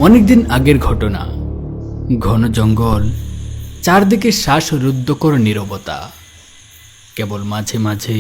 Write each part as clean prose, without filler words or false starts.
অনেকদিন আগের ঘটনা। ঘন জঙ্গল, চারদিকে শ্বাসরুদ্ধকর নীরবতা। কেবল মাঝে মাঝে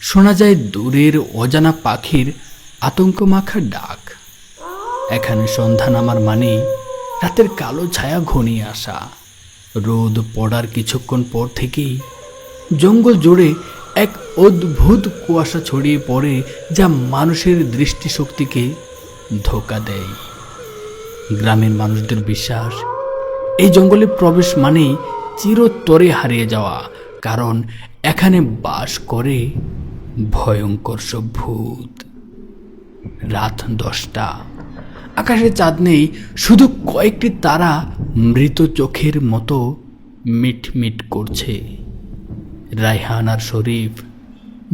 শোনা যায় দূরের অজানা পাখির আতঙ্কমাখা ডাক। এখানে সন্ধ্যা নামার মানে রাতের কালো ছায়া ঘনিয়ে আসা। রোদ পড়ার কিছুক্ষণ পর থেকেই জঙ্গল জুড়ে এক অদ্ভুত কুয়াশা ছড়িয়ে পড়ে, যা মানুষের দৃষ্টিশক্তিকে ধোঁকা দেয়। গ্রামের মানুষদের বিশ্বাস, এই জঙ্গলে প্রবেশ মানেই চিরতরে হারিয়ে যাওয়া, কারণ এখানে বাস করে ভয়ঙ্কর সব ভূত। রাত 10টা, আকাশে চাঁদ নেই, শুধু কয়েকটি তারা মৃত চোখের মতো মিটমিট করছে। রায়হান আর শরীফ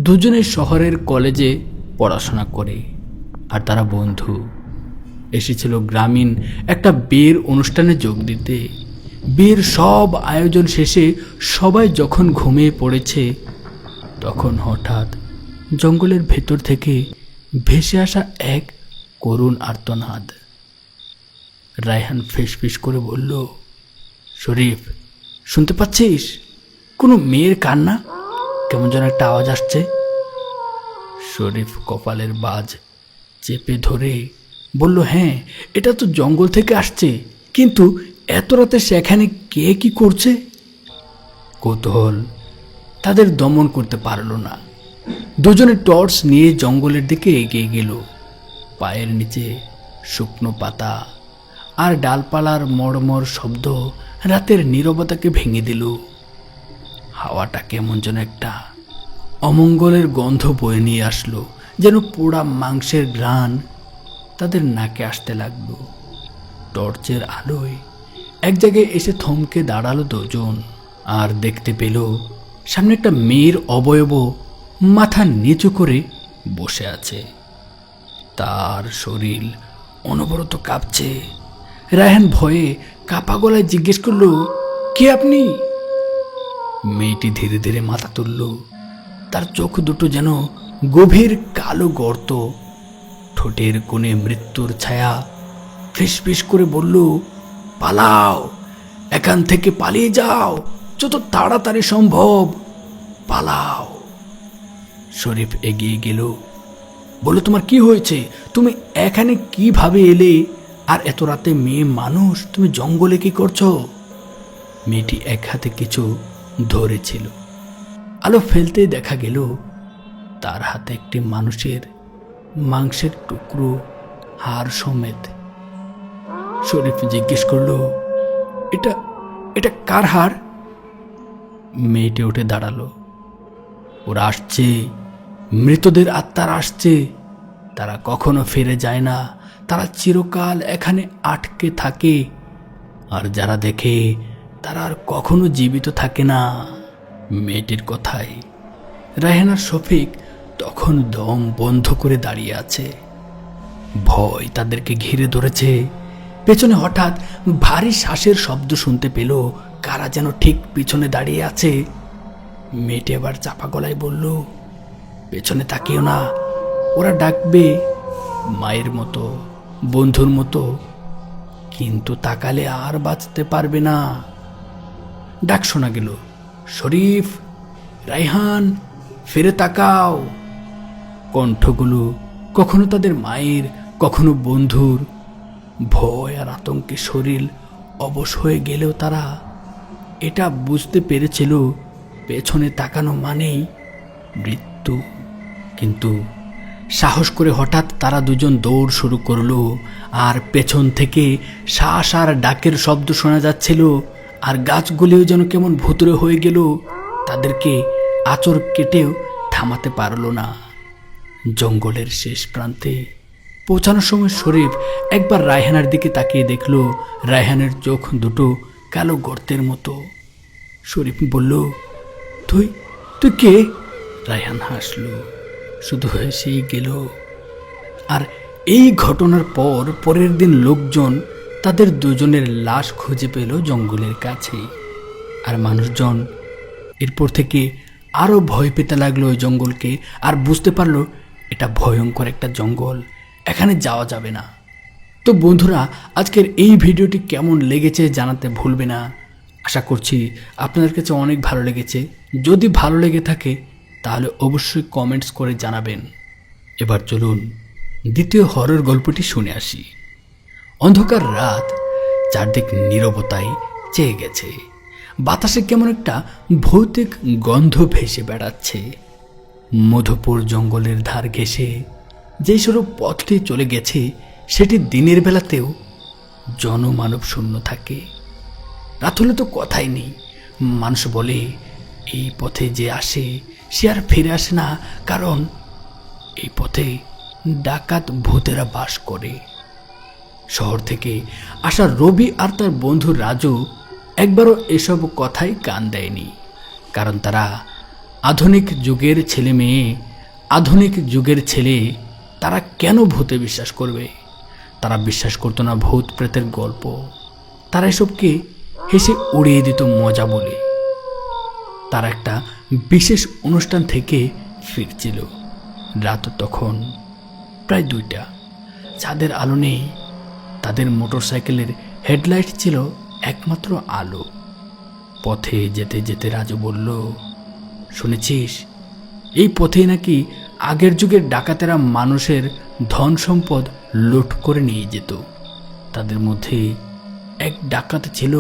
দুজনে শহরের কলেজে পড়াশোনা করে, আর তারা বন্ধু। এসেছিল গ্রামীণ একটা বিয়ের অনুষ্ঠানে যোগ দিতে। বিয়ের সব আয়োজন শেষে সবাই যখন ঘুমিয়ে পড়েছে, তখন হঠাৎ জঙ্গলের ভেতর থেকে ভেসে আসা এক করুণ আর্তনাদ। রায়হান ফিসফিস করে বলল, শরীফ, শুনতে পাচ্ছিস? কোনো মেয়ের কান্না, কেমন যেন একটা আওয়াজ আসছে। শরীফ কপালের বাজ চেপে ধরে বলল, হ্যাঁ, এটা তো জঙ্গল থেকে আসছে, কিন্তু এত রাতে সেখানে কে কি করছে? কৌতূহল তাদের দমন করতে পারল না। দুজনে টর্চ নিয়ে জঙ্গলের দিকে এগিয়ে গেল। পায়ের নিচে শুকনো পাতা আর ডালপালার মড়মড় শব্দ রাতের নীরবতাকে ভেঙে দিল। হাওয়াটা কেমন যেন একটা অমঙ্গলের গন্ধ বয়ে নিয়ে আসলো, যেন পোড়া মাংসের ঘ্রাণ তাদের নাকে আসতে লাগলো। টর্চের আলোয় এক জায়গায় এসে থমকে দাঁড়ালো দুজন, আর দেখতে পেল সামনে একটা মেয়ের অবয়ব মাথা নিচু করে বসে আছে। তার শরীর অনবরত কাঁপছে। রায়হান ভয়ে কাঁপা গলায় জিজ্ঞেস করলো, কে আপনি? মেয়েটি ধীরে ধীরে মাথা তুলল। তার চোখ দুটো যেন গভীর কালো গর্ত। ঠোঁটের কোণে মৃত্যুর ছায়া। ফিসফিস করে বলল, পালাও, এখান থেকে পালিয়ে যাও, যত তাড়াতাড়ি সম্ভব পালাও। শরীফ এগিয়ে গেল, বলল, তোমার কি হয়েছে? তুমি এখানে কিভাবে এলে? আর এত রাতে মেয়ে মানুষ, তুমি জঙ্গলে কি করছো? মেয়েটি এক হাতে কিছু ধরেছিল। আলো ফেলতে দেখা গেল তার হাতে একটি মানুষের মাংসের টুকরো, হাড় সমেত। শরীফ জিজ্ঞেস করল, এটা এটা কার হাড়? মেয়েটি উঠে দাঁড়ালো। ওরা আসছে, মৃতদের আত্মার আসছে। তারা কখনো ফিরে যায় না, তারা চিরকাল এখানে আটকে থাকে। আর যারা দেখে তারা আর কখনো জীবিত থাকে না। মেয়েটির কথায় রায়হান আর শফিক তখন দম বন্ধ করে দাঁড়িয়ে আছে। ভয় তাদেরকে ঘিরে ধরেছে। পেছনে হঠাৎ ভারী শ্বাসের শব্দ শুনতে পেল। কারা যেন ঠিক পিছনে দাঁড়িয়ে আছে। মেয়েটি আবার চাপা গলায় বলল, পেছনে তাকিও না, ওরা ডাকবে, মায়ের মতো, বন্ধুর মতো, কিন্তু তাকালে আর বাঁচতে পারবে না। ডাক শোনা গেল, শরীফ, রায়হান, ফিরে তাকাও। কণ্ঠগুলো কখনো তাদের মায়ের, কখনো বন্ধুর। ভয় আর আতঙ্কে শরীর অবশ হয়ে গেলেও তারা এটা বুঝতে পেরেছিল, পেছনে তাকানো মানেই মৃত্যু। কিন্তু সাহস করে হঠাৎ তারা দুজন দৌড় শুরু করলো, আর পেছন থেকে শ্বাস আর ডাকের শব্দ শোনা যাচ্ছিল। আর গাছগুলিও যেন কেমন ভুতুড়ে হয়ে গেল। তাদেরকে আঁচড় কেটেও থামাতে পারল না। জঙ্গলের শেষ প্রান্তে পৌঁছানোর সময় শরীফ একবার রায়হানের দিকে তাকিয়ে দেখল, রায়হানের চোখ দুটো কালো গর্তের মতো। শরীফ বলল, তুই তুই কে? রায়হান হাসল, শুধু হেসেই গেল। আর এই ঘটনার পর পরের দিন লোকজন তাদের দুজনের লাশ খুঁজে পেল জঙ্গলের কাছে। আর মানুষজন এরপর থেকে আরও ভয় পেতে লাগলো ওই জঙ্গলকে, আর বুঝতে পারলো এটা ভয়ঙ্কর একটা জঙ্গল, এখানে যাওয়া যাবে না। তো বন্ধুরা, আজকের এই ভিডিওটি কেমন লেগেছে জানাতে ভুলবে না। আশা করছি আপনাদের কাছে অনেক ভালো লেগেছে। যদি ভালো লেগে থাকে তাহলে অবশ্যই কমেন্টস করে জানাবেন। এবার চলুন দ্বিতীয় হরর গল্পটি শুনে আসি। অন্ধকার রাত, চারদিক নীরবতায় চেয়ে গেছে। বাতাসে কেমন একটা ভৌতিক গন্ধ ভেসে বেড়াচ্ছে। মধুপুর জঙ্গলের ধার ঘেঁষে যেই সরু পথটি চলে গেছে সেটি দিনের বেলাতেও জনমানব শূন্য থাকে। রাত হলে তো কথাই নেই। মানুষ বলে এই পথে যে আসে সে আর ফিরে আসে না, কারণ এই পথে ডাকাত ভূতেরা বাস করে। শহর থেকে আসা রবি আর তার বন্ধু রাজু একবারও এসব কথাই কান দেয়নি, কারণ তারা আধুনিক যুগের ছেলে মেয়ে। আধুনিক যুগের ছেলে তারা কেন ভূতে বিশ্বাস করবে? তারা বিশ্বাস করতো না ভূত প্রেতের গল্প। তারা এসবকে হেসে উড়িয়ে দিত মজা বলে। তারা একটা বিশেষ অনুষ্ঠান থেকে ফিরছিল। রাত তখন প্রায় 2টা। চাঁদের আলো নেই। তাদের মোটরসাইকেলের হেডলাইট ছিল একমাত্র আলো। পথে যেতে যেতে রাজু বলল, শুনেছিস এই পথেই নাকি আগের যুগের ডাকাতেরা মানুষের ধন সম্পদ লুট করে নিয়ে যেত। তাদের মধ্যে এক ডাকাত ছিল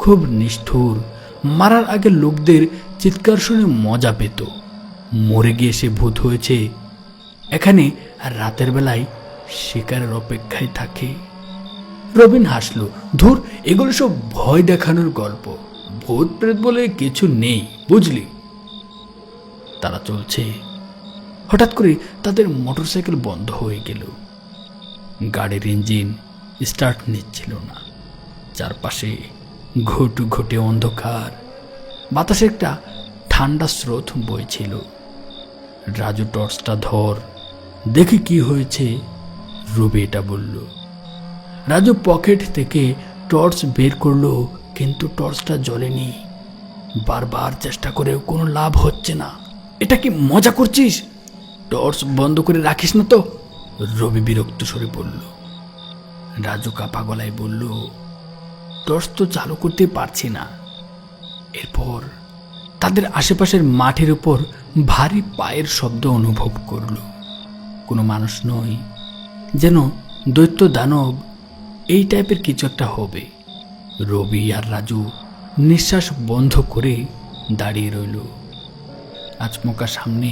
খুব নিষ্ঠুর। মারার আগে লোকদের চিৎকার শুনে মজা পেত। মরে গিয়ে সে ভূত হয়েছে এখানে, আর রাতের বেলায় শিকারের অপেক্ষায় থাকে। রবিন হাসল, ধুর, এগুলো সব ভয় দেখানোর গল্প। ভূত প্রেত বলে কিছু নেই, বুঝলি? তারা চলছে। হঠাৎ করে তাদের মোটরসাইকেল বন্ধ হয়ে গেল। গাড়ির ইঞ্জিন স্টার্ট নিচ্ছিল না। চারপাশে ঘুট ঘুটে অন্ধকার। বাতাসে একটা ঠান্ডা স্রোত বইছিল। রাজু, টর্চটা ধর, দেখি কি হয়েছে, রবি এটা বলল। রাজু পকেট থেকে টর্চ বের করলো, কিন্তু টর্চটা জ্বলেনি। বারবার চেষ্টা করেও কোনো লাভ হচ্ছে না। এটা কি মজা করছিস? টর্চ বন্ধ করে রাখিস না তো, রবি বিরক্ত স্বরে বলল। রাজু কাপা গলায় বলল, টর্চ তো চালু করতে পারছি না। এরপর তাদের আশেপাশের মাঠের উপর ভারী পায়ের শব্দ অনুভব করল। কোনো মানুষ নয়, যেন দৈত্য দানব, এই টাইপের কিছু একটা হবে। রবি আর রাজু নিঃশ্বাস বন্ধ করে দাঁড়িয়ে রইল। আচমকা সামনে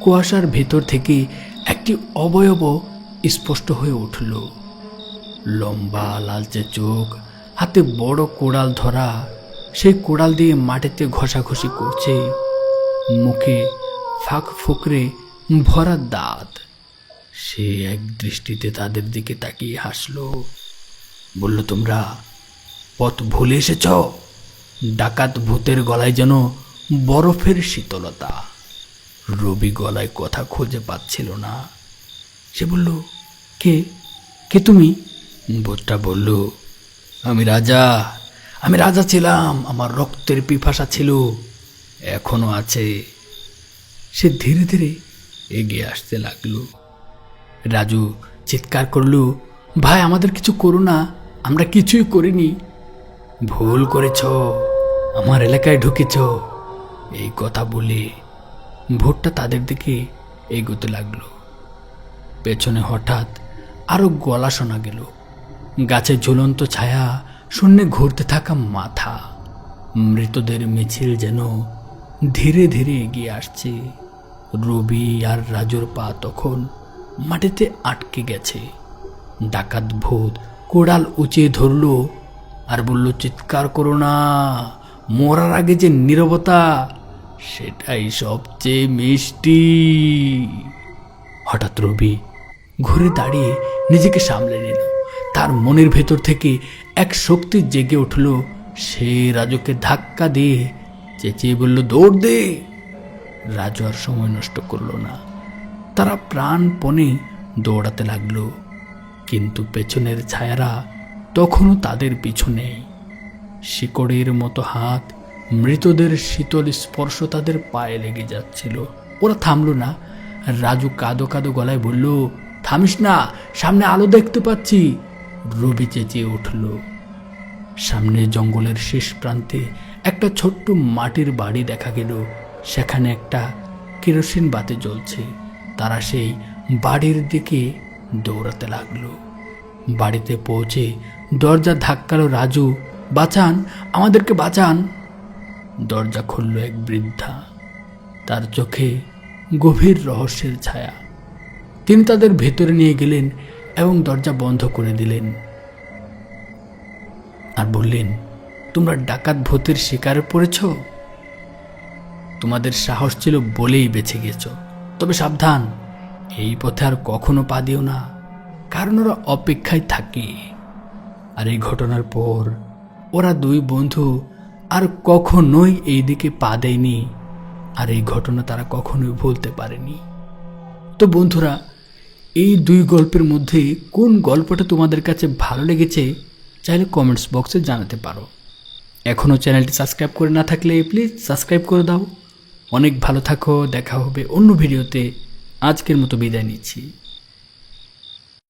কুয়াশার ভেতর থেকে একটি অবয়ব স্পষ্ট হয়ে উঠল। লম্বা লালচে চোখ, হাতে বড় কোড়াল ধরা। সেই কোড়াল দিয়ে মাটিতে ঘষাঘষি করছে। মুখে ফাঁক ফুকরে ভরা দাঁত। সে এক দৃষ্টিতে তাদের দিকে তাকিয়ে হাসল, বলল, তোমরা পথ ভুলে এসেছ। ডাকাত ভূতের গলায় যেন বরফের শীতলতা। রবি গলায় কথা খুঁজে পাচ্ছিল না। সে বলল, কে কে তুমি? ভূতটা বলল, আমি রাজা ছিলাম। আমার রক্তের পিপাসা ছিল, এখনো আছে। সে ধীরে ধীরে এগিয়ে আসতে লাগলো। রাজু চিৎকার করল, ভাই, আমাদের কিছু করো না, আমরা কিছুই করিনি। ভুল করেছ, আমার এলাকায় ঢুকেছ। এই কথা বলে ভূতটা তাদের দিকে এগোতে লাগলো। পেছনে হঠাৎ আরো গলা শোনা গেল। গাছে ঝুলন্ত ছায়া, শূন্যে ঘুরতে থাকা মাথা। মৃতদের মিছিল যেন ধীরে ধীরে এগিয়ে আসছে। রবি আর রাজুর পা তখন মাটিতে আটকে গেছে। ডাকাত ভূত কোড়াল উঁচিয়ে ধরল আর বলল, চিৎকার করো না, মরার আগে যে নীরবতা সেটাই সবচেয়ে মিষ্টি। হঠাৎ রবি ঘুরে দাঁড়িয়ে নিজেকে সামলে নিল। তার মনের ভেতর থেকে এক শক্তি জেগে উঠল। সে রাজুকে ধাক্কা দিয়ে চেঁচিয়ে বলল, দৌড় দে। রাজু আর সময় নষ্ট করল না। তারা প্রাণপণে দৌড়াতে লাগলো, কিন্তু পেছনের ছায়ারা তখনও তাদের পিছু নেই। শিকড়ের মতো হাত, মৃতদের শীতল স্পর্শ তাদের পায়ে লেগে যাচ্ছিল। ওরা থামল না। রাজু কাঁদো কাঁদো গলায় বলল, থামিস না, সামনে আলো দেখতে পাচ্ছি। রবি চেঁচিয়ে উঠল। সামনে জঙ্গলের শেষ প্রান্তে একটা ছোট্ট মাটির বাড়ি দেখা গেল। সেখানে একটা কেরোসিন বাতি জ্বলছে। তারা সেই বাড়ির দিকে দৌড়াতে লাগলো। বাড়িতে পৌঁছে দরজা ধাক্কালো রাজু। বাঁচান, আমাদেরকে বাঁচান। দরজা খুলল এক বৃদ্ধা। তার চোখে গভীর রহস্যের ছায়া। তিনি তাদের ভেতরে নিয়ে গেলেন এবং দরজা বন্ধ করে দিলেন আর বললেন, তোমরা ডাকাত ভূতের শিকারে পড়েছ। তোমাদের সাহস ছিল বলেই বেঁচে গেছ। তবে সাবধান, এই পথে আর কখনো পা দিও না, কারণ ওরা অপেক্ষায় থাকে। আর এই ঘটনার পর ওরা দুই বন্ধু আর কখনোই এই দিকে পা দেয়নি। আর এই ঘটনা তারা কখনোই ভুলতে পারেনি। তো বন্ধুরা, এই দুই গল্পের মধ্যে কোন গল্পটা তোমাদের কাছে ভালো লেগেছে চাইলে কমেন্টস বক্সে জানাতে পারো। এখনও চ্যানেলটি সাবস্ক্রাইব করে না থাকলে প্লিজ সাবস্ক্রাইব করে দাও। অনেক ভালো থাকো, দেখা হবে অন্য ভিডিওতে। আজকের মতো বিদায় নিচ্ছি।